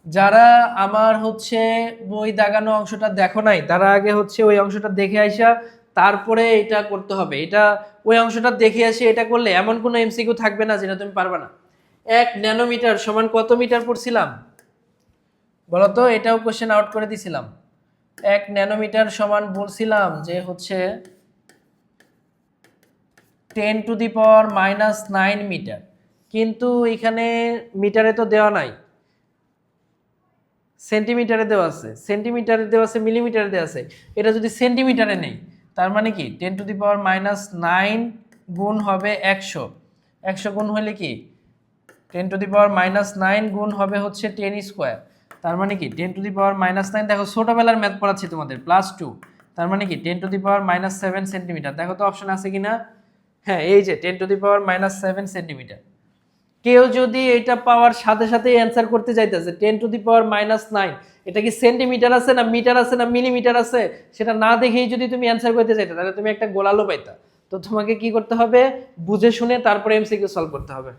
যারা আমার হচ্ছে বই দাগানো অংশটা দেখো নাই তারা আগে হচ্ছে ওই অংশটা দেখে আইসা তারপরে এটা করতে হবে। এটা ওই অংশটা দেখে আসে এটা করলে এমন কোনো এমসিকিউ থাকবে না যেটা তুমি পারবে না। 1 ন্যানোমিটার সমান কত মিটার পড়ছিলাম বলতো? এটাও কোশ্চেন আউট করে দিছিলাম। 1 ন্যানোমিটার সমান বলছিলাম যে হচ্ছে 10⁻⁹ মিটার, কিন্তু এখানে মিটারে তো দেওয়া নাই, সেন্টিমিটারে দেওয়া আছে, সেন্টিমিটারে দেওয়া আছে, মিলিমিটারে দেওয়া আছে। এটা যদি সেন্টিমিটারে নেই তার মানে কি 10⁻⁹ গুণ হবে 100, 100 গুণ হলে কি 10⁻⁹ গুণ হবে হচ্ছে 10²। তার মানে কি 10⁻⁹, দেখো ছোটবেলার ম্যাথ পড়াচ্ছি তোমাদের +2, তার মানে কি 10⁻⁷ সেন্টিমিটার। দেখো তো অপশন আছে কিনা। হ্যাঁ, এই যে 10⁻⁷ সেন্টিমিটার। কেউ যদি এটা পাওয়ার সাথে সাথে অ্যান্সার করতে যাইতেছে 10⁻⁹, এটা কি সেন্টিমিটার আছে না মিটার আছে না মিলিমিটার আছে সেটা না দেখেই যদি তুমি অ্যান্সার করতে চাইতে তাহলে তুমি একটা গোলালো পাইতা। তো তোমাকে কি করতে হবে, বুঝে শুনে তারপরে এমসিকিউ সলভ করতে হবে।